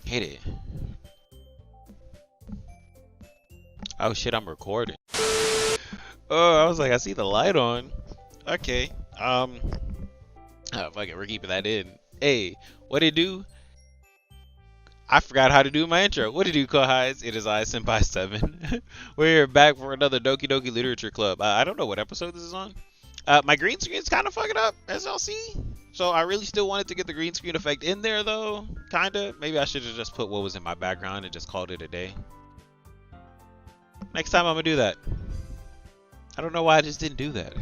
Hit it. Oh shit, I'm recording. Oh, I was like, I see the light on. Okay. Oh, fuck it, we're keeping that in. Hey, what it do? I forgot how to do my intro. What it do, Kohais? It is I, Senpai 7. We're back for another Doki Doki Literature Club. I don't know what episode this is on. My green screen's kind of fucking up, as y'all see. So I really still wanted to get the green screen effect in there, though. Kinda. Maybe I should have just put what was in my background and just called it a day. Next time I'm gonna do that. I don't know why I just didn't do that.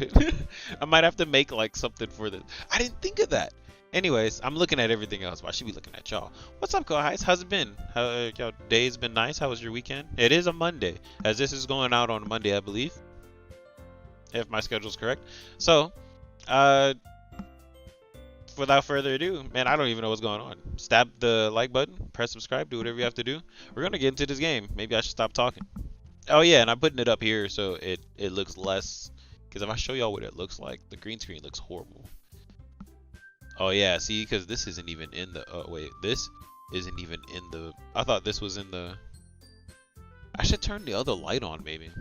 I might have to make like something for this. I didn't think of that. Anyways, I'm looking at everything else. Well, I should be looking at y'all. What's up, Kohais? How's it been? Y'all day's been nice? How was your weekend? It is a Monday, as this is going out on a Monday, I believe, if my schedule's correct. So, without further ado, man, I don't even know what's going on. Stab the like button, press subscribe, do whatever you have to do. We're gonna get into this game. Maybe I should stop talking. Oh yeah, and I'm putting it up here so it looks less. Because if I show y'all what it looks like, the green screen looks horrible. Oh yeah, see, because this isn't even in the. Oh wait, this isn't even in the. I thought this was in the. I should turn the other light on, maybe.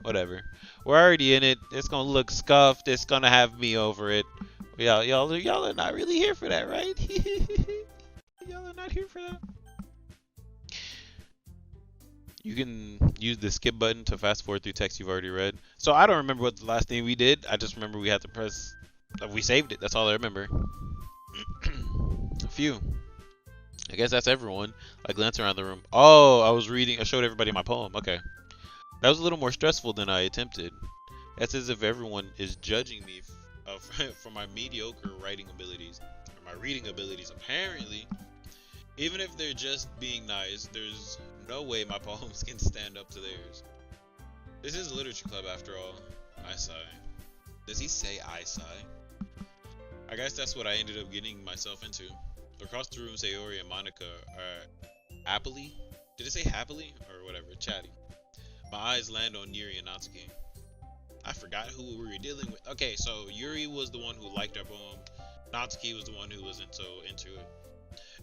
Whatever. We're already in it. It's gonna look scuffed. It's gonna have me over it. Y'all are not really here for that, right? Y'all are not here for that. You can use the skip button to fast forward through text you've already read. So I don't remember what the last thing we did. I just remember we had to press. We saved it. That's all I remember. Phew. I guess that's everyone. I glanced around the room. Oh, I was reading. I showed everybody my poem. Okay. That was a little more stressful than I attempted. It's as if everyone is judging me for my mediocre writing abilities. Or my reading abilities, apparently. Even if they're just being nice, there's no way my poems can stand up to theirs. This is a literature club after all. I sigh. Does he say I sigh? I guess that's what I ended up getting myself into. Across the room, Sayori and Monica are happily, did it say happily? Or whatever, chatty. My eyes land on Yuri and Natsuki. I forgot who we were dealing with. Okay, so Yuri was the one who liked our poem. Natsuki was the one who wasn't so into it.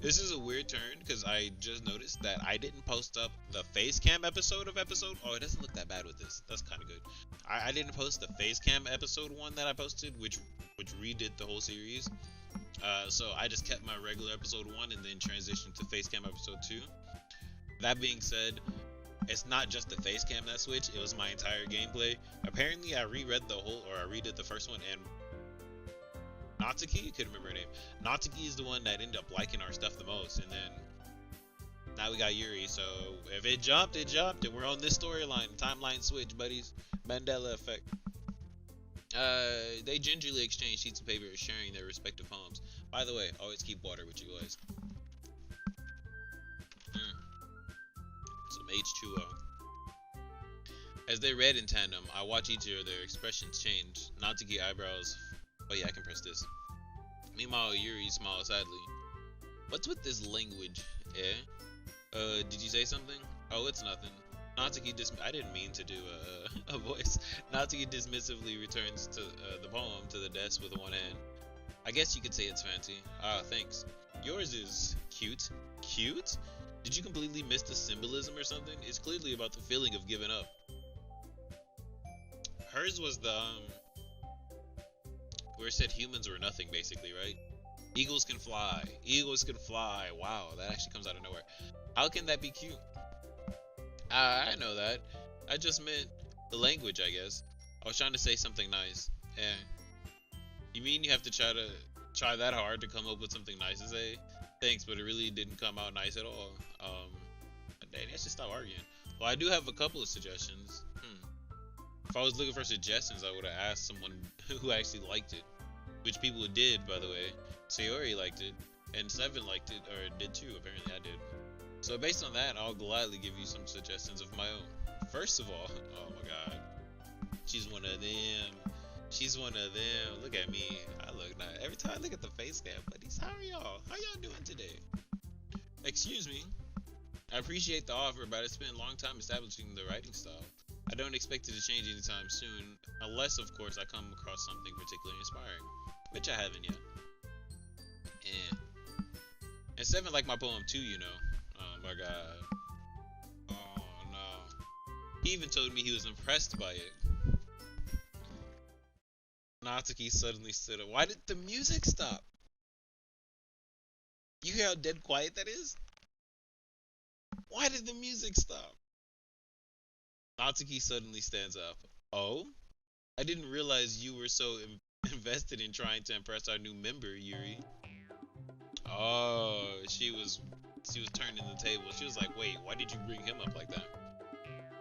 This is a weird turn because I just noticed that I didn't post up the face cam episode. Oh, it doesn't look that bad with this. That's kind of good. I didn't post the face cam episode 1 that I posted, which redid the whole series. So I just kept my regular episode 1 and then transitioned to face cam episode 2. That being said, it's not just the face cam that switched. It was my entire gameplay. Apparently, I redid the first one, and Natsuki? Couldn't remember her name. Natsuki is the one that ended up liking our stuff the most, and then now we got Yuri. So if it jumped, it jumped, and we're on this storyline. Timeline switch, buddies. Mandela effect. They gingerly exchange sheets of paper, sharing their respective poems. By the way, always keep water with you guys. Some H2O. As they read in tandem, I watch each of their expressions change. Natsuki eyebrows. Oh yeah, I can press this. Meanwhile, Yuri smiles sadly. What's with this language, eh? Did you say something? Oh, it's nothing. Natsuki I didn't mean to do a voice. Natsuki dismissively returns to the poem to the desk with one hand. I guess you could say it's fancy. Ah, thanks. Yours is cute. Cute? Did you completely miss the symbolism or something? It's clearly about the feeling of giving up. Hers was the where it said humans were nothing, basically, right? Eagles can fly. Eagles can fly. Wow, that actually comes out of nowhere. How can that be cute? I know that. I just meant the language, I guess. I was trying to say something nice. You mean you have to try that hard to come up with something nice to say? Thanks, but it really didn't come out nice at all. Dang, I should stop arguing. Well, I do have a couple of suggestions. If I was looking for suggestions, I would have asked someone who actually liked it. Which people did, by the way. Sayori liked it, and Seven liked it, or did too, apparently I did. So based on that, I'll gladly give you some suggestions of my own. First of all, oh my god. She's one of them. She's one of them. Look at me. I look nice. Every time I look at the face cam, buddies, how are y'all? How y'all doing today? Excuse me. I appreciate the offer, but it's been a long time establishing the writing style. I don't expect it to change anytime soon, unless, of course, I come across something particularly inspiring, which I haven't yet. And Seven liked my poem too, you know. Oh my god. Oh no. He even told me he was impressed by it. Natsuki suddenly stood up. Why did the music stop? You hear how dead quiet that is? Why did the music stop? Natsuki suddenly stands up. Oh? I didn't realize you were so invested in trying to impress our new member, Yuri. Oh, she was turning the table. She was like, wait, why did you bring him up like that?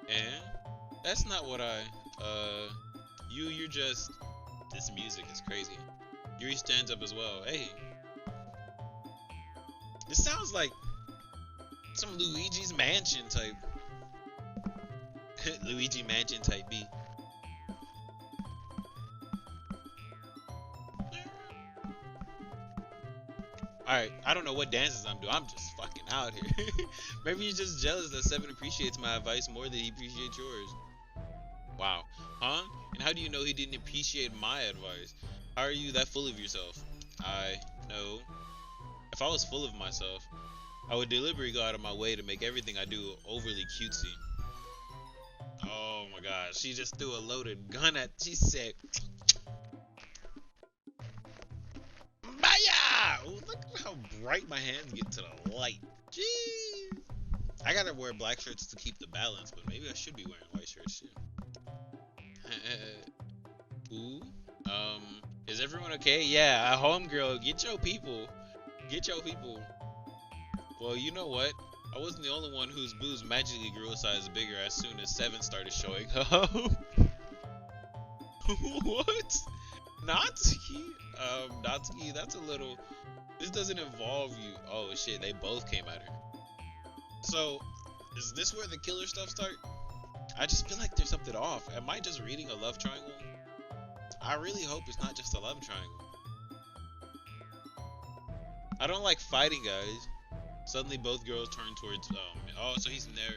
And that's not what you're just, this music is crazy. Yuri stands up as well. Hey. This sounds like some Luigi's Mansion type. Luigi Mansion type beat. Alright, I don't know what dances I'm doing. I'm just fucking out here. Maybe you're just jealous that Seven appreciates my advice more than he appreciates yours. Wow. Huh? And how do you know he didn't appreciate my advice? How are you that full of yourself? I know. If I was full of myself, I would deliberately go out of my way to make everything I do overly cutesy. Oh my god, she just threw a loaded gun at, she said, Maya! Ooh, look at how bright my hands get to the light. Jeez. I gotta wear black shirts to keep the balance, but maybe I should be wearing white shirts too. Ooh. Is everyone okay? Yeah, homegirl, get your people. Get your people. Well, you know what? I wasn't the only one whose boobs magically grew a size bigger as soon as Seven started showing up. What? Natsuki? Natsuki, that's a little... This doesn't involve you. Oh shit, they both came at her. So, is this where the killer stuff start? I just feel like there's something off. Am I just reading a love triangle? I really hope it's not just a love triangle. I don't like fighting, guys. Suddenly both girls turn towards, oh, so he's in there,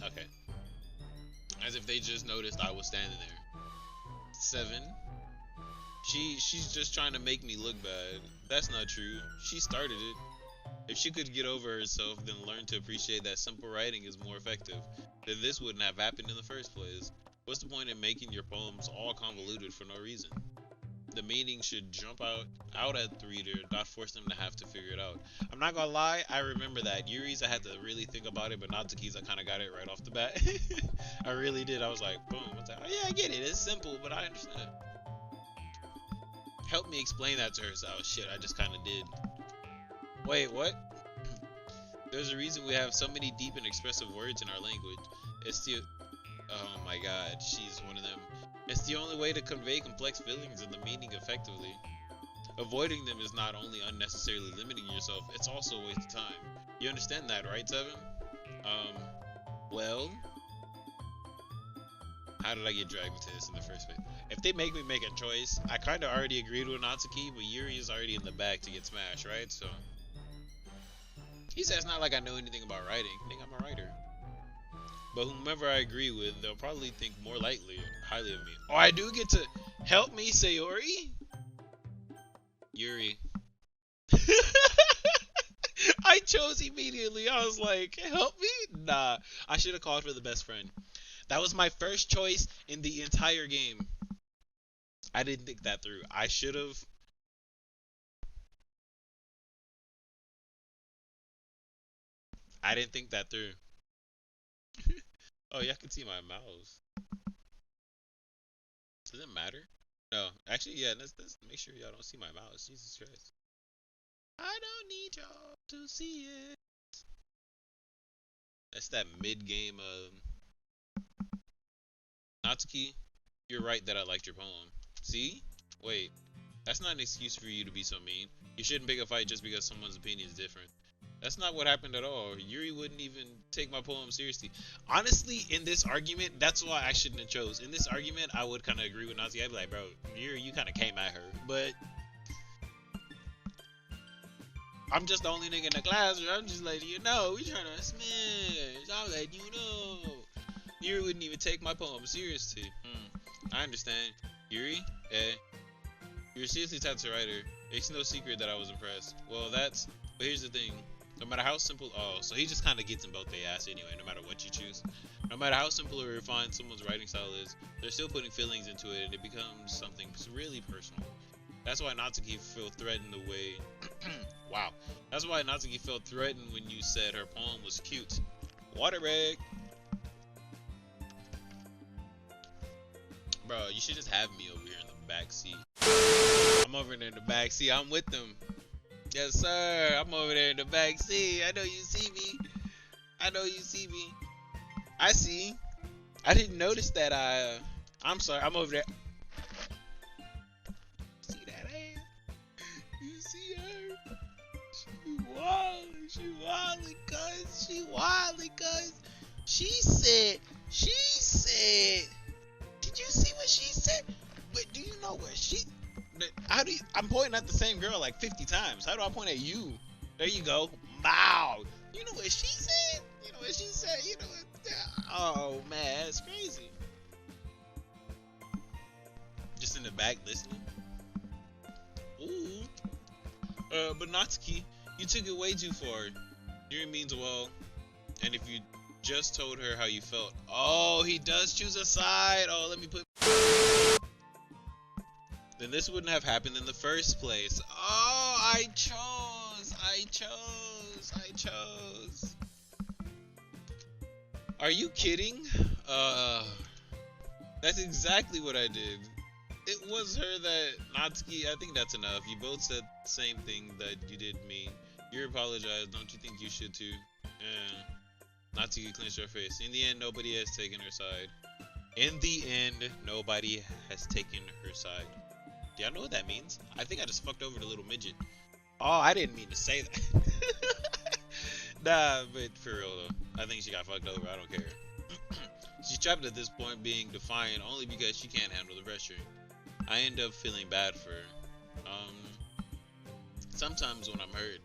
okay. As if they just noticed I was standing there. Seven. She's just trying to make me look bad. That's not true. She started it. If she could get over herself, then learn to appreciate that simple writing is more effective, then this wouldn't have happened in the first place. What's the point in making your poems all convoluted for no reason? The meaning should jump out at the reader, not force them to have to figure it out. I'm not gonna lie, I remember that. Yuri's, I had to really think about it, but Natsuki's, I kind of got it right off the bat. I really did. I was like, boom. I was like, oh yeah, I get it. It's simple, but I understand. Help me explain that to her. So, oh shit, I just kind of did. Wait, what? There's a reason we have so many deep and expressive words in our language. It's the... Oh my god, she's one of them. It's the only way to convey complex feelings and the meaning effectively. Avoiding them is not only unnecessarily limiting yourself, it's also a waste of time. You understand that, right, Seven? Well... How did I get dragged into this in the first place? If they make me make a choice, I kind of already agreed with Natsuki, but Yuri is already in the back to get smashed, right? So... He says it's not like I know anything about writing. I think I'm a writer. But whomever I agree with, they'll probably think more highly of me. Oh, I do get to help me, Sayori? Yuri. I chose immediately. I was like, help me? Nah. I should have called for the best friend. That was my first choice in the entire game. I didn't think that through. I should have. I didn't think that through. Oh, yeah, I can see my mouse. Does it matter? No. Actually, yeah, let's make sure y'all don't see my mouse. Jesus Christ. I don't need y'all to see it. That's that mid-game, Natsuki, you're right that I liked your poem. See? Wait. That's not an excuse for you to be so mean. You shouldn't pick a fight just because someone's opinion is different. That's not what happened at all. Yuri wouldn't even take my poem seriously. Honestly, in this argument, that's why I shouldn't have chose. In this argument, I would kind of agree with Natsuki. I'd be like, bro, Yuri, you kind of came at her. But I'm just the only nigga in the classroom. I'm just letting you know. We trying to smash. I'm letting you know. Yuri wouldn't even take my poem seriously. I understand. Yuri, you're a seriously talented writer. It's no secret that I was impressed. Well, but here's the thing. No matter how simple, so he just kind of gets in both their ass anyway, no matter what you choose. No matter how simple or refined someone's writing style is, they're still putting feelings into it, and it becomes something really personal. That's why Natsuki felt threatened the way... wow. That's why Natsuki felt threatened when you said her poem was cute. Water break! Bro, you should just have me over here in the back seat. I'm over there in the back seat. I'm with them. Yes, sir. I'm over there in the back seat. I know you see me. I know you see me. I see. I didn't notice that I'm sorry. I'm over there. See that ass? You see her? She wildin', cuz. She wildin', cuz. She said. Did you see what she said? But do you know what she... I'm pointing at the same girl like 50 times. How do I point at you? There you go. Wow. You know what she said? You know what she said? You know what? Oh, man. That's crazy. Just in the back listening. Ooh. But Natsuki, you took it way too far. Yuri means well. And if you just told her how you felt. Oh, he does choose a side. Oh, let me put... Then this wouldn't have happened in the first place. Oh, I chose. Are you kidding? That's exactly what I did. It was her that Natsuki, I think that's enough. You both said the same thing that you did me. You apologized. Don't you think you should too? Yeah. Natsuki clenched her face. In the end, nobody has taken her side. In the end, nobody has taken her side. Do y'all know what that means? I think I just fucked over the little midget. Oh, I didn't mean to say that. Nah, but for real though, I think she got fucked over. I don't care. She's trapped at this point, being defiant only because she can't handle the pressure. I end up feeling bad for her. Sometimes when I'm hurt,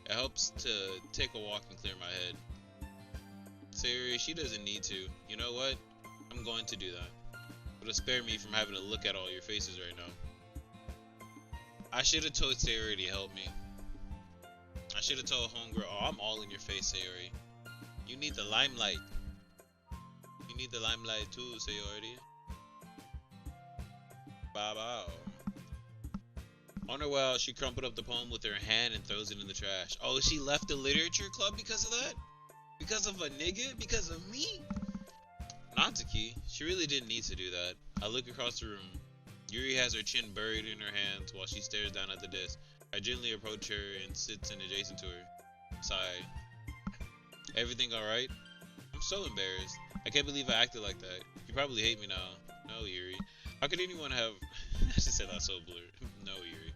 it helps to take a walk and clear my head. Sayori, she doesn't need to. You know what? I'm going to do that. It'll spare me from having to look at all your faces right now. I should have told Sayori to help me. I should have told homegirl, oh, I'm all in your face, Sayori. You need the limelight. You need the limelight too, Sayori. Bow. On her well, she crumpled up the poem with her hand and throws it in the trash. Oh, she left the literature club because of that? Because of a nigga? Because of me? Natsuki, she really didn't need to do that. I look across the room. Yuri has her chin buried in her hands while she stares down at the desk. I gently approach her and sits in adjacent to her. Sigh. Everything alright? I'm so embarrassed. I can't believe I acted like that. You probably hate me now. No, Yuri. How could anyone have... I just said that so blurred. No, Yuri.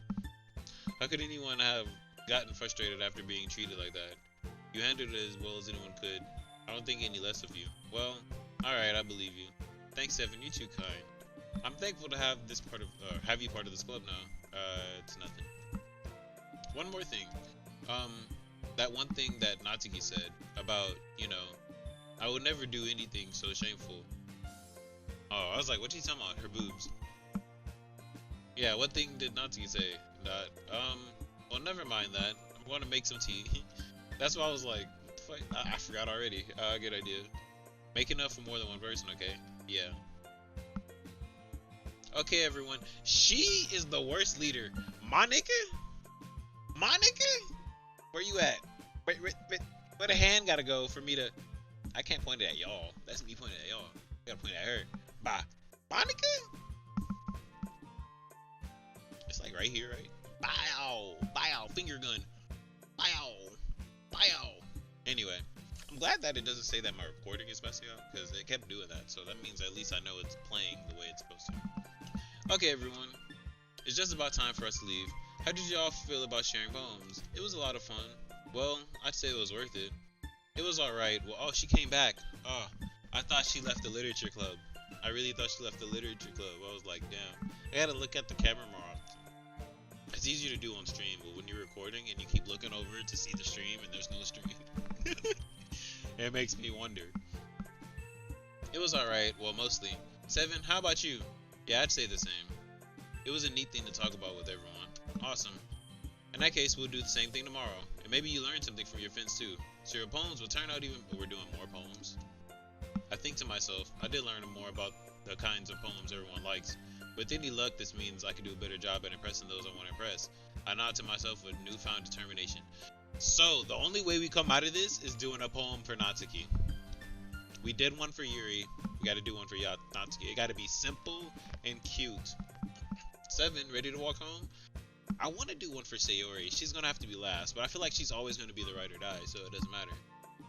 How could anyone have gotten frustrated after being treated like that? You handled it as well as anyone could. I don't think any less of you. Well, alright, I believe you. Thanks, Seviin. You're too kind. I'm thankful to have have you part of this club now. It's nothing. One more thing. That one thing that Natsuki said about, you know, I would never do anything so shameful. Oh, I was like, what's she talking about? Her boobs. Yeah, what thing did Natsuki say? Well, never mind that. I'm going to make some tea. That's why I was like, I forgot already. Good idea. Make enough for more than one person, okay? Yeah. Okay, everyone. She is the worst leader. My nigga? Where you at? Wait, where the hand gotta go for me to... I can't point it at y'all. That's me pointing at y'all. I gotta point it at her. Bye. My nigga? It's like right here, right? Bow. Finger gun. Bow. Anyway. I'm glad that it doesn't say that my recording is messing up, because it kept doing that. So that means at least I know it's playing the way it's supposed to. Okay, everyone. It's just about time for us to leave. How did y'all feel about sharing poems? It was a lot of fun. Well, I'd say it was worth it. It was alright. Well, oh, she came back. Oh, I thought she left the literature club. I really thought she left the literature club. I was like, damn. I gotta look at the camera more often. It's easier to do on stream, but when you're recording and you keep looking over to see the stream and there's no stream, it makes me wonder. It was alright, well, mostly. Seven, how about you? Yeah, I'd say the same. It was a neat thing to talk about with everyone. Awesome. In that case, we'll do the same thing tomorrow. And maybe you learned something from your friends too. So your poems will turn out even... We're doing more poems. I think to myself, I did learn more about the kinds of poems everyone likes. With any luck, this means I can do a better job at impressing those I want to impress. I nod to myself with newfound determination. So, the only way we come out of this is doing a poem for Natsuki. We did one for Yuri. We gotta do one for Natsuki. It gotta be simple and cute. 7, ready to walk home? I want to do one for Sayori. She's gonna have to be last, but I feel like she's always gonna be the ride or die, so it doesn't matter.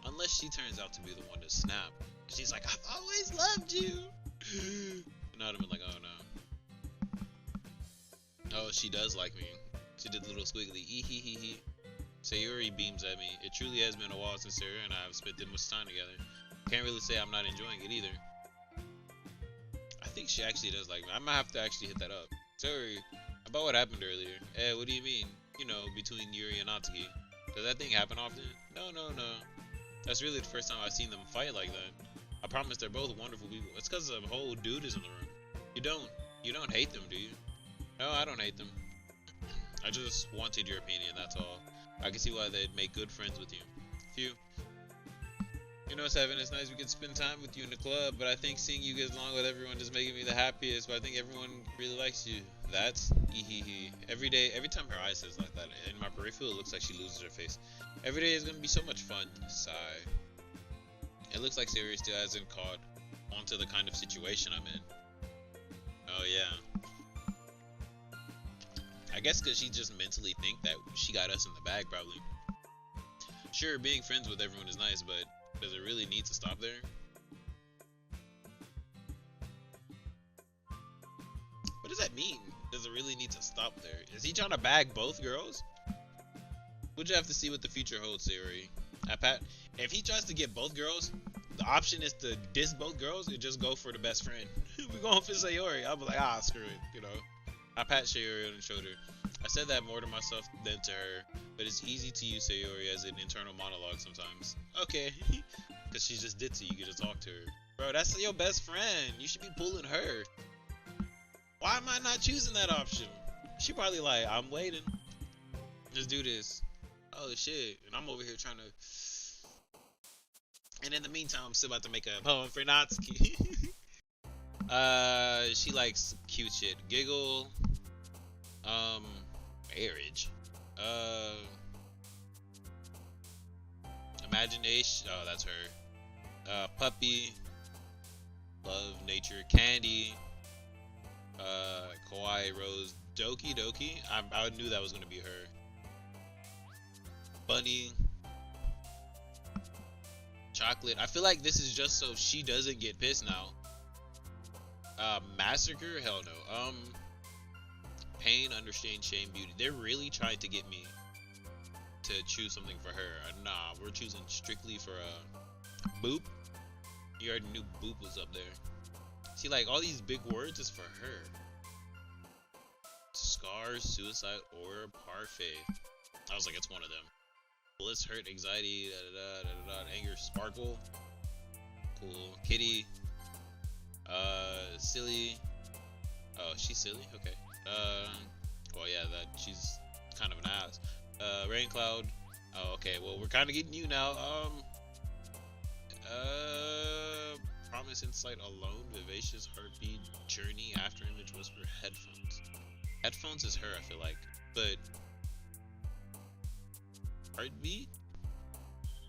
Unless she turns out to be the one to snap. She's like, I've always loved you! And I'd have been like, oh no. Oh, she does like me. She did the little squiggly ee-hee-hee-hee. Sayori beams at me. It truly has been a while since Sayori and I have spent that much time together. Can't really say I'm not enjoying it either. I think she actually does like me. I might have to actually hit that up. Sayori, about what happened earlier. What do you mean? You know, between Yuri and Natsuki. Does that thing happen often? No. That's really the first time I've seen them fight like that. I promise they're both wonderful people. It's because the whole dude is in the room. You don't hate them, do you? No, I don't hate them. I just wanted your opinion, that's all. I can see why they'd make good friends with you. Phew. You know, 7, it's nice we can spend time with you in the club, but I think seeing you get along with everyone is making me the happiest, but I think everyone really likes you. That's hee. Every time her eye says like that, in my peripheral, it looks like she loses her face. Every day is gonna be so much fun. Sigh. It looks like Sayori still hasn't caught onto the kind of situation I'm in. Oh yeah. I guess because she just mentally think that she got us in the bag, probably. Sure, being friends with everyone is nice, but does it really need to stop there? What does that mean? Does it really need to stop there? Is he trying to bag both girls? We'll just have to see what the future holds, Sayori. If he tries to get both girls, the option is to diss both girls and just go for the best friend. We're going for Sayori. I'll be like, screw it, you know. I pat Sayori on the shoulder. I said that more to myself than to her, but it's easy to use Sayori as an internal monologue sometimes. Okay, because she's just ditzy, you get to talk to her. Bro, that's your best friend. You should be pulling her. Why am I not choosing that option? She probably like, I'm waiting. Let's do this. Oh shit, and I'm over here trying to... And in the meantime, I'm still about to make a poem for Natsuki. She likes cute shit. Giggle. Marriage. Imagination. Oh, that's her. Puppy. Love, nature, candy. Kawaii Rose. Doki Doki. I knew that was gonna be her. Bunny. Chocolate. I feel like this is just so she doesn't get pissed now. Massacre? Hell no. Pain, understand, shame, beauty. They're really trying to get me to choose something for her. Nah, we're choosing strictly for Boop. You already knew Boop was up there. See, like, all these big words is for her. Scars, suicide, or parfait. I was like, it's one of them. Bliss, hurt, anxiety, anger, sparkle. Cool. Kitty. Silly. Oh, she's silly? Okay. Well, yeah, she's kind of an ass. Rain cloud. Oh, okay. Well, we're kind of getting you now. Promise, insight, alone, vivacious, heartbeat, journey, after image, whisper, headphones. Headphones is her, I feel like. But heartbeat?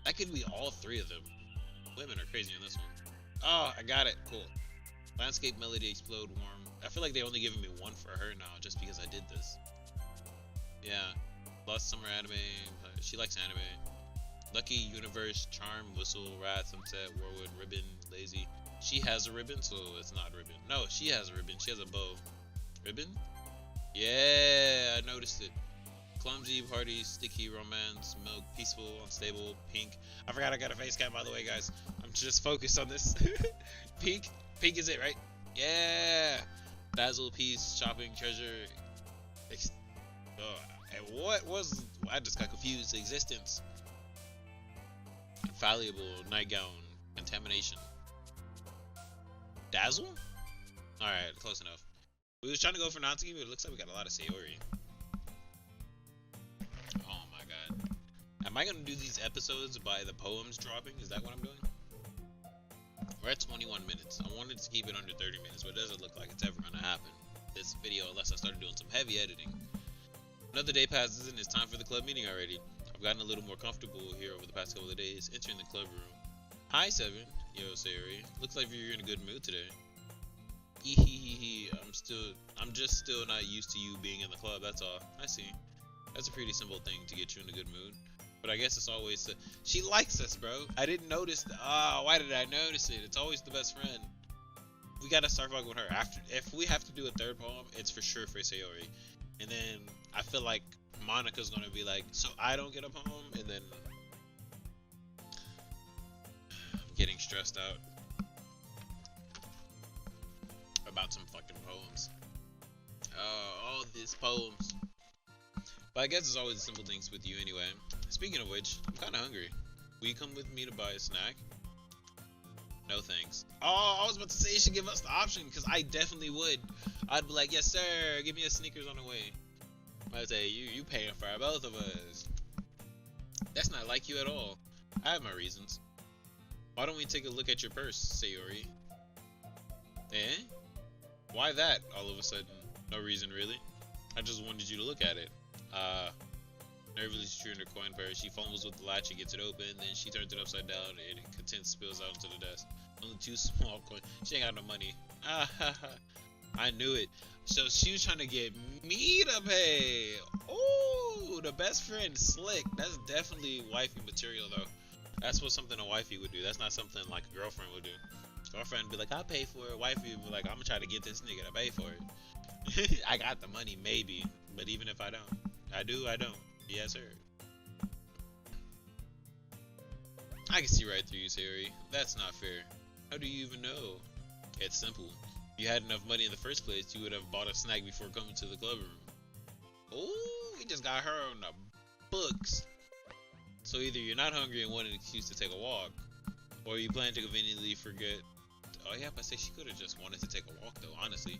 That could be all three of them. Women are crazy on this one. Oh, I got it. Cool. Landscape, melody, explode, warm. I feel like they only giving me one for her now just because I did this. Yeah. Lost Summer anime. She likes anime. Lucky, universe, charm, whistle, wrath, sunset, whirlwind, ribbon, lazy. She has a ribbon, so it's not a ribbon. No, she has a ribbon. She has a bow. Ribbon? Yeah, I noticed it. Clumsy, party, sticky, romance, milk, peaceful, unstable, pink. I forgot I got a face cam, by the way, guys. I'm just focused on this. Pink? Pink is it, right? Yeah! Dazzle, peace, shopping, treasure. And what was... I just got confused. Existence. Infallible. Nightgown. Contamination. Dazzle? Alright, close enough. We was trying to go for Natsuki, but it looks like we got a lot of Sayori. Oh my god. Am I gonna do these episodes by the poems dropping? Is that what I'm doing? We're at 21 minutes. I wanted to keep it under 30 minutes, but it doesn't look like it's ever gonna happen. This video, unless I started doing some heavy editing. Another day passes and it's time for the club meeting already. I've gotten a little more comfortable here over the past couple of days, entering the club room. Hi, Seviin. Yo, Sayori. Looks like you're in a good mood today. I'm just still not used to you being in the club, that's all. I see. That's a pretty simple thing to get you in a good mood. But I guess it's always she likes us, bro. I didn't notice why did I notice it? It's always the best friend. We gotta start fucking with her. If we have to do a third poem, it's for sure for Sayori. And then I feel like Monika's gonna be like, so I don't get a poem, and then I'm getting stressed out about some fucking poems. All these poems. But I guess it's always the simple things with you anyway. Speaking of which, I'm kinda hungry. Will you come with me to buy a snack? No thanks. Oh, I was about to say you should give us the option, because I definitely would. I'd be like, yes sir, give me a Snickers on the way. I'd say, you paying for both of us. That's not like you at all. I have my reasons. Why don't we take a look at your purse, Sayori? Eh? Why that, all of a sudden? No reason, really. I just wanted you to look at it. Nervously chewing her coin purse, she fumbles with the latch and gets it open, then she turns it upside down and it content spills out into the desk. Only 2 small coins. She ain't got no money. I knew it. So she was trying to get me to pay. Ooh, the best friend, slick. That's definitely wifey material, though. That's what something a wifey would do. That's not something like a girlfriend would do. Girlfriend would be like, I'll pay for it. Wifey would be like, I'm gonna try to get this nigga to pay for it. I got the money, maybe. But even if I don't. I do, I don't. Yes, sir. I can see right through you, Sayori. That's not fair. How do you even know? It's simple. If you had enough money in the first place, you would have bought a snack before coming to the club room. Ooh, we just got her on the books. So either you're not hungry and want an excuse to take a walk, or you plan to conveniently forget. Oh yeah, but say she could have just wanted to take a walk though, honestly.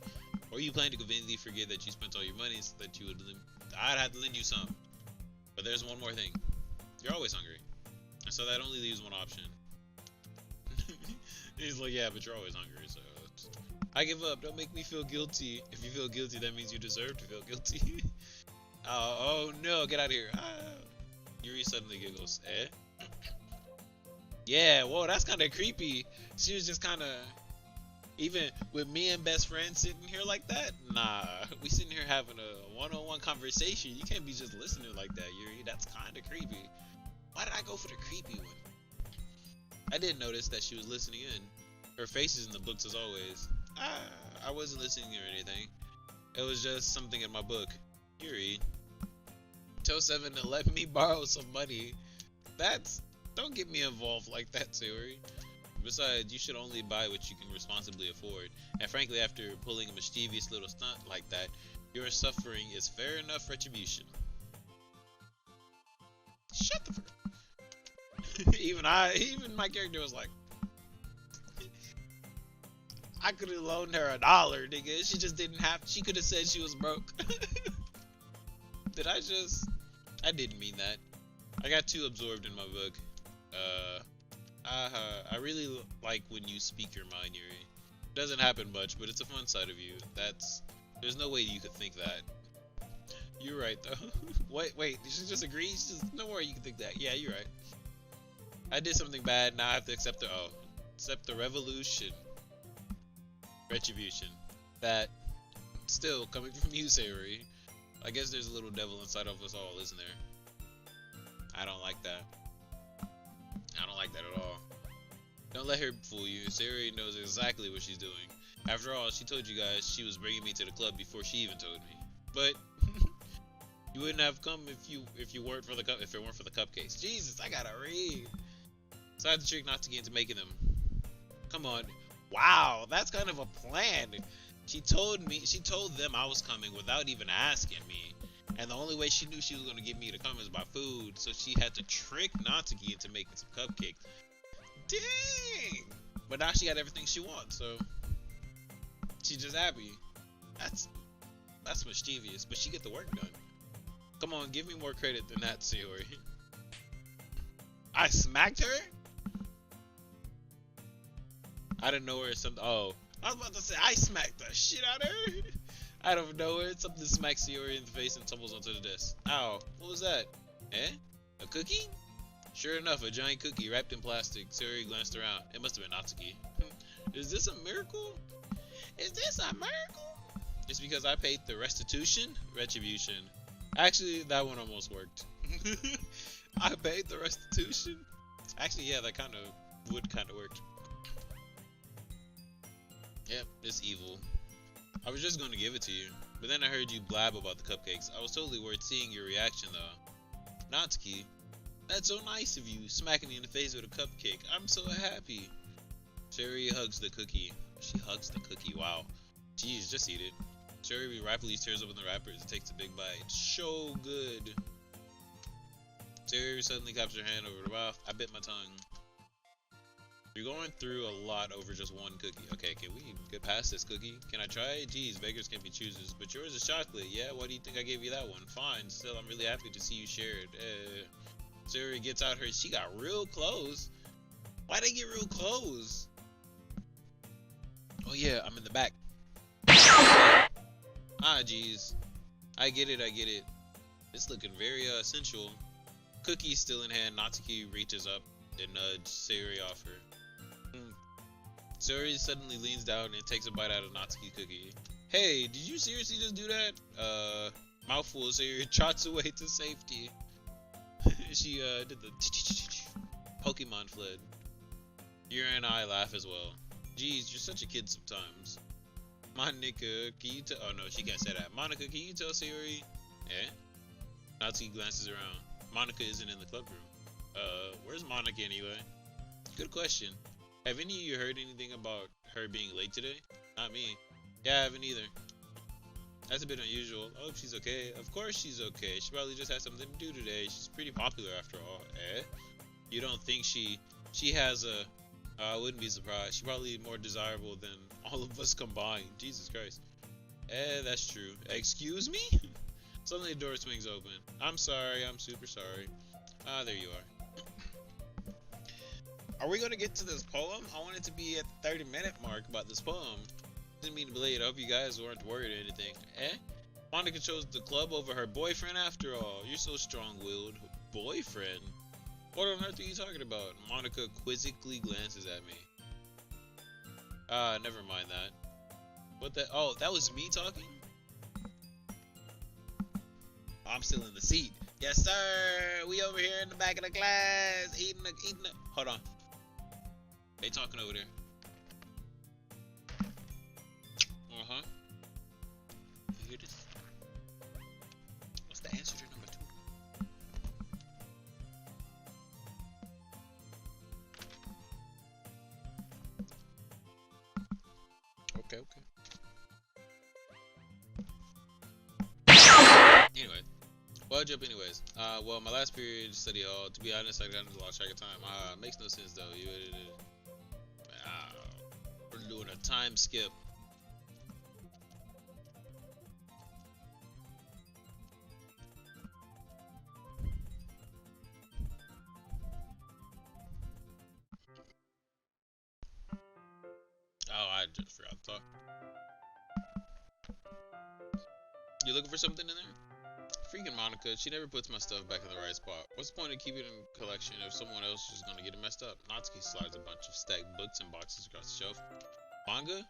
Or you plan to conveniently forget that you spent all your money so that you would I'd have to lend you some. But there's one more thing. You're always hungry. And so that only leaves one option. He's like, yeah, but you're always hungry, so I give up. Don't make me feel guilty. If you feel guilty, that means you deserve to feel guilty. Oh no, get out of here. Yuri suddenly giggles. Eh? Yeah, whoa, that's kind of creepy. She was just kind of, even with me and best friend sitting here like that, nah, we sitting here having a one-on-one conversation. You can't be just listening like that, Yuri. That's kind of creepy. Why did I go for the creepy one? I did notice that she was listening in. Her face is in the books as always. I wasn't listening or anything. It was just something in my book. Yuri, tell Seven to let me borrow some money. Don't get me involved like that, Sayori. Besides, you should only buy what you can responsibly afford. And frankly, after pulling a mischievous little stunt like that, your suffering is fair enough retribution. Shut the fuck up. Even my character was like, I could have loaned her $1, nigga. She just didn't have. She could have said she was broke. I didn't mean that. I got too absorbed in my book. I really like when you speak your mind, Yuri. It doesn't happen much, but it's a fun side of you. There's no way you could think that. You're right, though. wait, did she just agree? No way you can think that. Yeah, you're right. I did something bad, now I have to accept the revolution. Retribution. That, still, coming from you, Sayori. I guess there's a little devil inside of us all, isn't there? I don't like that. I don't like that at all. Don't let her fool you. Sayori knows exactly what she's doing. After all, she told you guys she was bringing me to the club before she even told me. But you wouldn't have come if it weren't for the cupcakes. Jesus, I gotta read. So I had to trick Natsuki into making them. Come on. Wow, that's kind of a plan. She told them I was coming without even asking me. And the only way she knew she was gonna get me to come is by food, so she had to trick Natsuki into making some cupcakes. Dang! But now she got everything she wants, so she's just happy. That's mischievous, but she get the work done. Come on, give me more credit than that, Sayori. I smacked her? Out of nowhere, something. Oh, I was about to say I smacked the shit out of her. Out of nowhere, something smacks Sayori in the face and tumbles onto the desk. Ow, what was that? Eh? A cookie? Sure enough, a giant cookie wrapped in plastic. Sayori glanced around. It must have been Natsuki. Is this a miracle? Is this a miracle? It's because I paid the retribution. Actually, that one almost worked. I paid the restitution. Actually, yeah, that would kind of work. Yep, it's evil. I was just gonna give it to you, but then I heard you blab about the cupcakes. I was totally worth seeing your reaction though. Natsuki, that's so nice of you, smacking me in the face with a cupcake. I'm so happy. Sayori hugs the cookie. She hugs the cookie, wow. Jeez, just eat it. Sayori rapidly tears open the wrappers and takes a big bite. So good. Sayori suddenly claps her hand over the mouth. I bit my tongue. You're going through a lot over just one cookie. Okay, can we get past this cookie? Can I try it? Geez, beggars can't be choosers. But yours is chocolate. Yeah, why do you think I gave you that one? Fine. Still, I'm really happy to see you share it. Sayori gets out her. She got real clothes. Why'd they get real clothes? Oh yeah, I'm in the back. Ah, jeez. I get it. It's looking very sensual. Cookie still in hand. Natsuki reaches up and nudges Sayori off her. Sayori suddenly leans down and takes a bite out of Natsuki's cookie. Hey, did you seriously just do that? Mouthful. Sayori trots away to safety. She did the Pokemon fled. Yura and I laugh as well. Geez, you're such a kid sometimes. Monica, can you tell? Oh no, she can't say that. Monica, can you tell Sayori? Eh? Natsuki glances around. Monica isn't in the club room. Where's Monica anyway? Good question. Have any of you heard anything about her being late today? Not me. Yeah, I haven't either. That's a bit unusual. I hope she's okay. Of course she's okay. She probably just had something to do today. She's pretty popular after all. Eh? You don't think she has a... I wouldn't be surprised. She's probably more desirable than all of us combined. Jesus Christ. That's true. Excuse me? Suddenly the door swings open. I'm sorry. I'm super sorry. Ah, there you are. Are we gonna get to this poem? I want it to be at the 30-minute mark about this poem. Didn't mean to be late. I hope you guys weren't worried or anything. Eh? Monica chose the club over her boyfriend after all. You're so strong-willed. Boyfriend? What on earth are you talking about? Monica quizzically glances at me. Never mind that. What the? Oh, that was me talking? I'm still in the seat. Yes, sir. We over here in the back of the class, eating the. Hold on. They talking over there. You hear this? What's the answer to number 2? Okay. Anyway. Well, jump anyways. Well, my last period study hall. To be honest, I got lost track of time. Makes no sense though. We're doing a time skip. Oh, I just forgot to talk. You looking for something in there? Freaking Monica, she never puts my stuff back in the right spot. What's the point of keeping it in a collection if someone else is gonna get it messed up? Natsuki slides a bunch of stacked books and boxes across the shelf. Manga?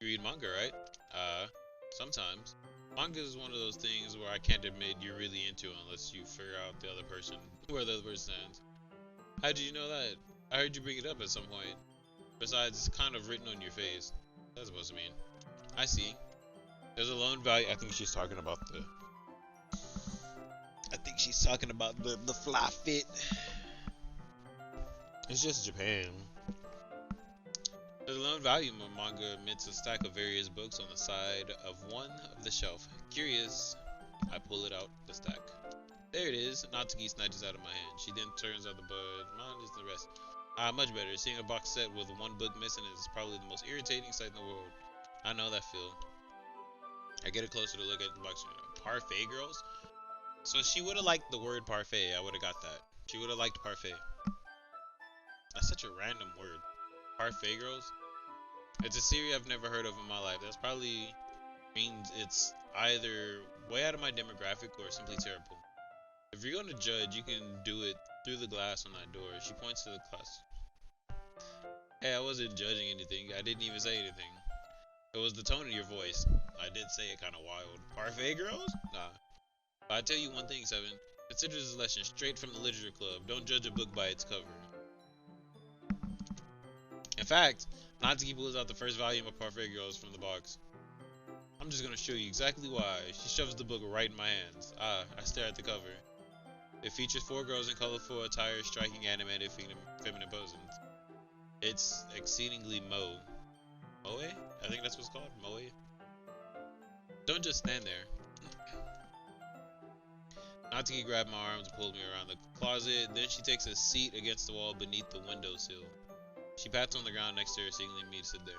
You read manga, right? Sometimes. Manga is one of those things where I can't admit you're really into unless you figure out where the other person stands. How did you know that? I heard you bring it up at some point. Besides, it's kind of written on your face. That's supposed to mean. I see. There's a loan value. I think she's talking about the fly fit. It's just Japan. There's a lone volume of manga amidst a stack of various books on the side of one of the shelf. Curious. I pull it out the stack. There it is. Natsuki snatches out of my hand. She then turns out the bud. Mine is the rest. Much better. Seeing a box set with one book missing is probably the most irritating sight in the world. I know that feel. I get a closer to look at the box. Parfait girls? So she would have liked the word parfait. I would have got that. She would have liked parfait. That's such a random word. Parfait girls? It's a series I've never heard of in my life. That's probably means it's either way out of my demographic or simply terrible. If you're going to judge, you can do it through the glass on that door. She points to the glass. Hey, I wasn't judging anything. I didn't even say anything. It was the tone of your voice. I did say it kind of wild. Parfait girls? Nah. But I tell you one thing, Seven. Consider this a lesson straight from the literature club. Don't judge a book by its cover. In fact, Natsuki pulls out the first volume of Parfait Girls from the box. I'm just gonna show you exactly why. She shoves the book right in my hands. I stare at the cover. It features 4 girls in colorful attire striking animated feminine poses. It's exceedingly moe. Moe? I think that's what it's called. Moe? Don't just stand there. Natsuki grabbed my arms and pulled me around the closet. Then she takes a seat against the wall beneath the windowsill. She pats on the ground next to her, signaling me to sit there.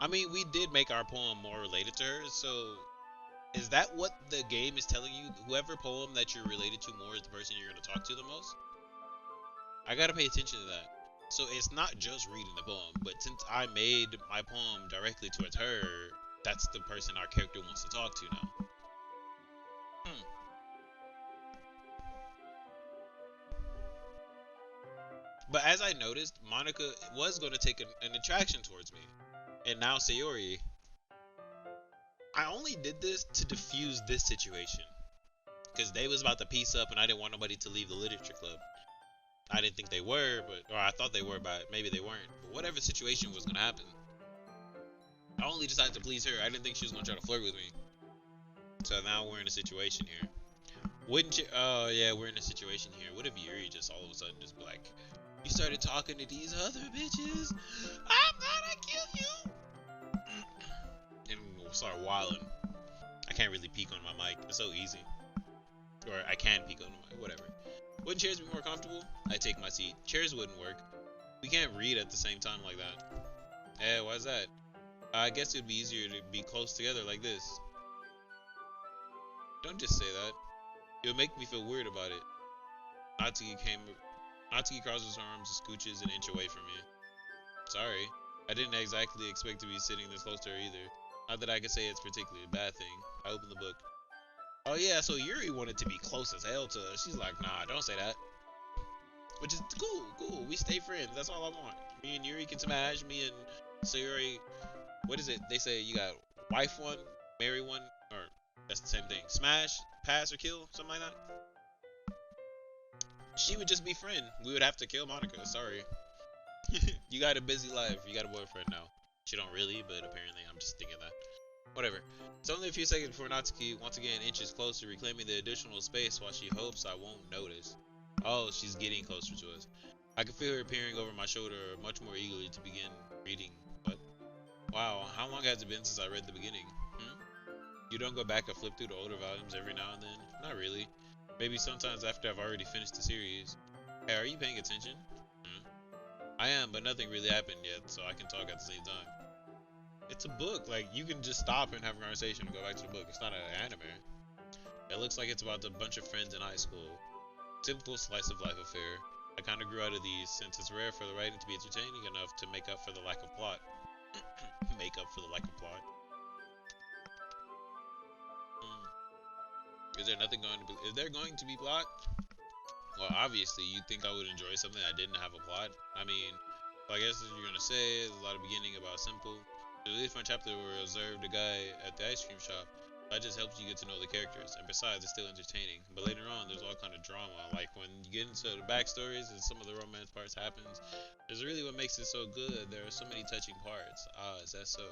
I mean, we did make our poem more related to her, so is that what the game is telling you? Whoever poem that you're related to more is the person you're going to talk to the most? I gotta pay attention to that. So it's not just reading the poem, but since I made my poem directly towards her, that's the person our character wants to talk to now. But as I noticed, Monica was going to take an attraction towards me. And now Sayori. I only did this to diffuse this situation. Because they was about to piece up and I didn't want nobody to leave the literature club. I didn't think they were, or I thought they were, but maybe they weren't. But whatever situation was going to happen, I only decided to please her. I didn't think she was going to try to flirt with me. So now we're in a situation here. Wouldn't you? Oh, yeah, we're in a situation here. What if Yuri just all of a sudden just be like, you started talking to these other bitches, I'm gonna kill you! And we'll start wilding. I can't really peek on my mic. It's so easy. Or I can peek on the mic. Whatever. Wouldn't chairs be more comfortable? I take my seat. Chairs wouldn't work. We can't read at the same time like that. Eh, why's that? I guess it'd be easier to be close together like this. Don't just say that. It would make me feel weird about it. Natsuki crosses her arms and scooches an inch away from me. Sorry. I didn't exactly expect to be sitting this close to her either. Not that I could say it's particularly a bad thing. I opened the book. Oh yeah, so Yuri wanted to be close as hell to us. She's like, nah, don't say that. Which is cool. We stay friends. That's all I want. Me and Yuri can smash. Me and Sayori, what is it? They say you got wife one, marry one, or that's the same thing. Smash, pass, or kill, something like that. She would just be friend. We would have to kill Monica. Sorry. You got a busy life. You got a boyfriend now. She don't really, but apparently I'm just thinking that. Whatever. It's only a few seconds before Natsuki once again inches closer, reclaiming the additional space while she hopes I won't notice. Oh, she's getting closer to us. I can feel her peering over my shoulder much more eagerly to begin reading. But wow, how long has it been since I read the beginning? You don't go back and flip through the older volumes every now and then? Not really. Maybe sometimes after I've already finished the series. Hey, are you paying attention? I am, but nothing really happened yet, so I can talk at the same time. It's a book. Like, you can just stop and have a conversation and go back to the book. It's not an anime. It looks like it's about a bunch of friends in high school. Typical slice of life affair. I kind of grew out of these since it's rare for the writing to be entertaining enough to make up for the lack of plot. Make up for the lack of plot. Is there going to be plot? Well, obviously, you'd think I would enjoy something that didn't have a plot. I mean, I guess what you're gonna say is a lot of beginning about simple. There's a really fun chapter where I observed a guy at the ice cream shop. That just helps you get to know the characters, and besides, it's still entertaining. But later on, there's all kind of drama. Like when you get into the backstories and some of the romance parts happens, is really what makes it so good. There are so many touching parts. Ah, is that so?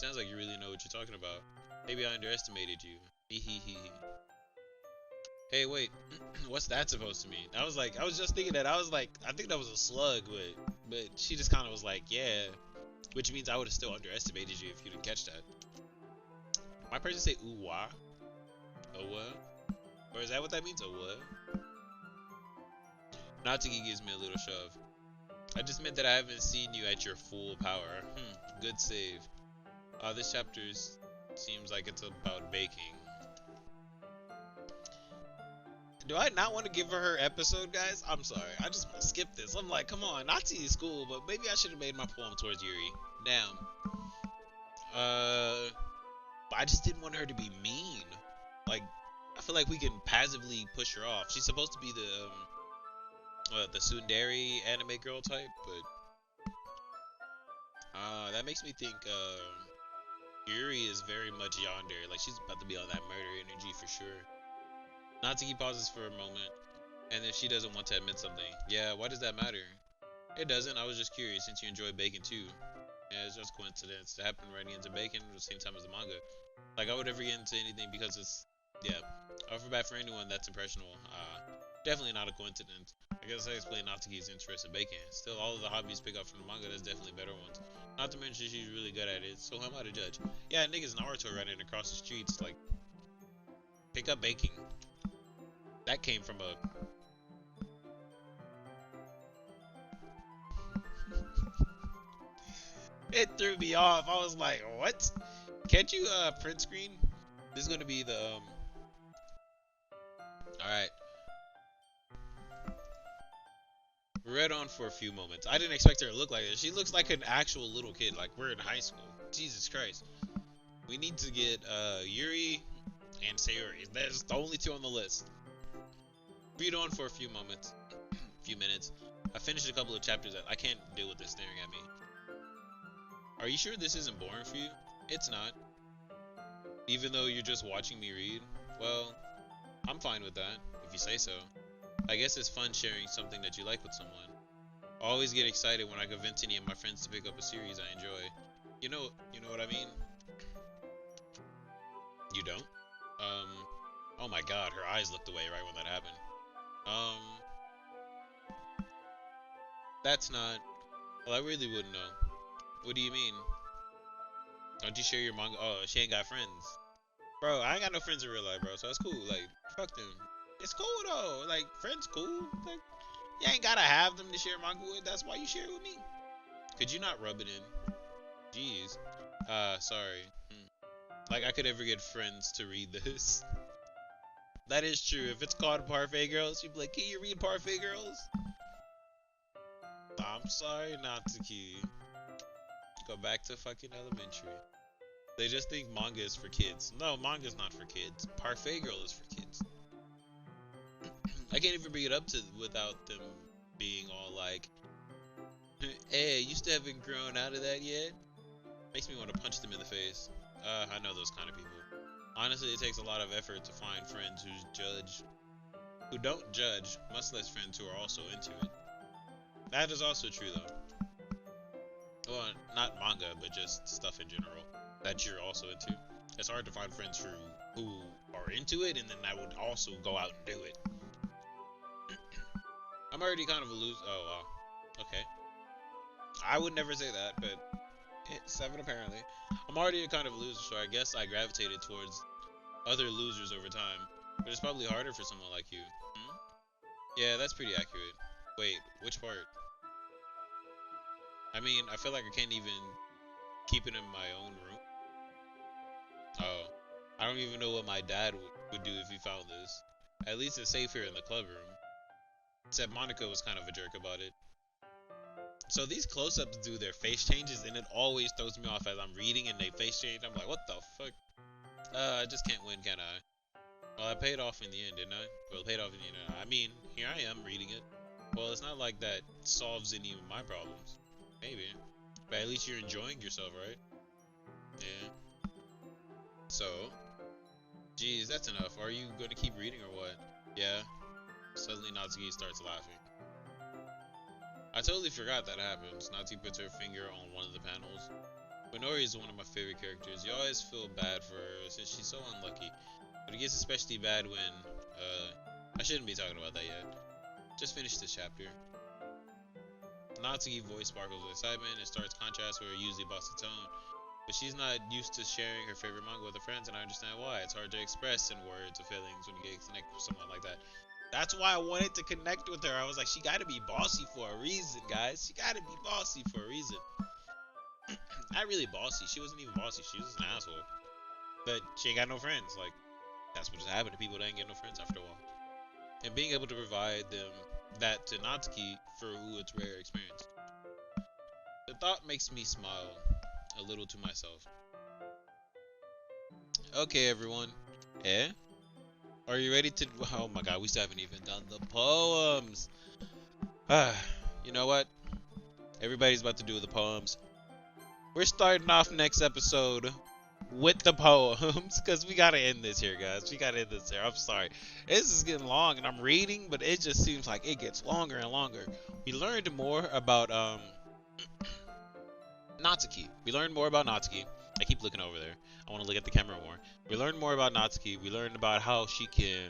Sounds like you really know what you're talking about. Maybe I underestimated you. Hey, wait, what's that supposed to mean? I was just thinking that. I was like, I think that was a slug, but she just kind of was like, yeah, which means I would have still underestimated you if you didn't catch that. My person say ooh wah. A what? Or is that what that means? A what? Natsuki gives me a little shove. I just meant that I haven't seen you at your full power. Good save. This chapter seems like it's about baking. Do I not want to give her episode, guys? I'm sorry. I just want to skip this. I'm like, come on, Natsuki is cool, but maybe I should have made my poem towards Yuri. Damn. But I just didn't want her to be mean. Like, I feel like we can passively push her off. She's supposed to be the tsundere anime girl type, but that makes me think Yuri is very much yandere. Like, she's about to be on that murder energy for sure. Natsuki pauses for a moment, and if she doesn't want to admit something, yeah, why does that matter? It doesn't. I was just curious since you enjoy bacon too. Yeah, it's just coincidence. It happened right into bacon at the same time as the manga. Like, I would never get into anything because it's, yeah. I feel bad for anyone that's impressionable. Definitely not a coincidence. I guess I explained Natsuki's interest in bacon. Still, all of the hobbies pick up from the manga, there's definitely better ones. Not to mention she's really good at it, so how am I to judge? Yeah, niggas Naruto running across the streets, like, pick up baking. That came from a... It threw me off. I was like, what? Can't you print screen? This is gonna be the Alright. We read on for a few moments. I didn't expect her to look like this. She looks like an actual little kid, like we're in high school. Jesus Christ. We need to get Yuri and Sayuri. That's the only two on the list. Read on for a few moments. Few minutes. I finished a couple of chapters that I can't deal with this staring at me. Are you sure this isn't boring for you? It's not. Even though you're just watching me read? Well, I'm fine with that, if you say so. I guess it's fun sharing something that you like with someone. I always get excited when I convince any of my friends to pick up a series I enjoy. You know what I mean? You don't? Oh my god, her eyes looked away right when that happened. That's not... Well, I really wouldn't know. What do you mean? Don't you share your manga? Oh, she ain't got friends. Bro, I ain't got no friends in real life, bro, so it's cool. Like, fuck them. It's cool, though. Like, friends cool. Like, you ain't gotta have them to share manga with. That's why you share with me. Could you not rub it in? Jeez. Sorry. Like, I could ever get friends to read this. That is true. If it's called Parfait Girls, you'd be like, can you read Parfait Girls? I'm sorry, Natsuki. Go back to fucking elementary. They just think manga is for kids. No, manga's not for kids. Parfait Girl is for kids. I can't even bring it up without them being all like, hey, you still haven't grown out of that yet? Makes me want to punch them in the face. I know those kind of people. Honestly, it takes a lot of effort to find friends who don't judge, much less friends who are also into it. That is also true, though. Well, not manga, but just stuff in general that you're also into. It's hard to find friends who are into it, and then that would also go out and do it. I'm already kind of a loser. Oh, wow. Okay. I would never say that, but 7 apparently. I'm already a kind of a loser, so I guess I gravitated towards other losers over time. But it's probably harder for someone like you. Yeah, that's pretty accurate. Wait, which part? I mean, I feel like I can't even keep it in my own room. Oh. I don't even know what my dad would do if he found this. At least it's safe here in the club room. Except Monica was kind of a jerk about it. So these close-ups do their face changes, and it always throws me off as I'm reading and they face change. I'm like, what the fuck? I just can't win, can I? Well, I paid off in the end, didn't I? Well, paid off in the end. I mean, here I am reading it. Well, it's not like that solves any of my problems. Maybe. But at least you're enjoying yourself, right? Yeah. So, geez, that's enough. Are you going to keep reading or what? Yeah. Suddenly Natsuki starts laughing. I totally forgot that happens. Natsuki puts her finger on one of the panels. Minori is one of my favorite characters. You always feel bad for her since she's so unlucky. But it gets especially bad when, I shouldn't be talking about that yet. Just finish this chapter. Natsuki's voice sparkles with excitement and starts contrast with her usually bossy tone. But she's not used to sharing her favorite manga with her friends, and I understand why. It's hard to express in words or feelings when you get connected with someone like that. That's why I wanted to connect with her. I was like, she gotta be bossy for a reason, guys. She gotta be bossy for a reason. Not really bossy. She wasn't even bossy. She was just an asshole. But she ain't got no friends. Like, that's what just happened to people that ain't get no friends after a while. And being able to provide them that to Natsuki for who it's rare experience. The thought makes me smile a little to myself. Okay, everyone. Eh? Are you ready to... Oh my god, we still haven't even done the poems. You know what? Everybody's about to do the poems. We're starting off next episode with the poems, because we gotta end this here, guys. We gotta end this here. I'm sorry. This is getting long, and I'm reading, but it just seems like it gets longer and longer. We learned more about, Natsuki. We learned more about Natsuki. I keep looking over there. I want to look at the camera more. We learned more about Natsuki. We learned about how she can,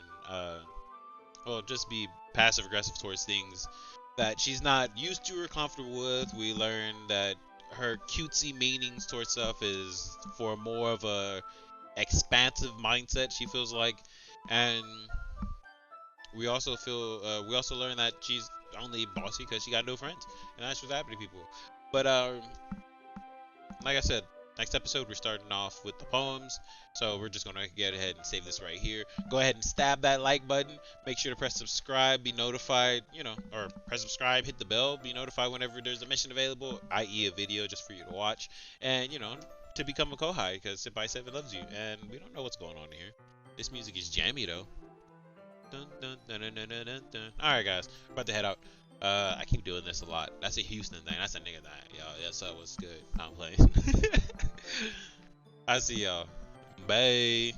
well, just be passive aggressive towards things that she's not used to or comfortable with. We learned that her cutesy meanings towards stuff is for more of a expansive mindset. She feels like, and we also learned that she's only bossy because she got no friends, and that's what's happening to people. But like I said, next episode we're starting off with the poems, so we're just gonna get ahead and save this right here. Go ahead and stab that like button. Make sure to press subscribe, be notified, or press subscribe, hit the bell, be notified whenever there's a mission available, i.e. a video just for you to watch, and to become a kohai, because Senpai 7 loves you, and we don't know what's going on here. This music is jammy though. Dun, dun, dun, dun, dun, dun, dun. Alright guys, about to head out. I keep doing this a lot. That's a Houston thing. That's a nigga thing. Yo, that's what's good. I'm playing. I see y'all. Bye.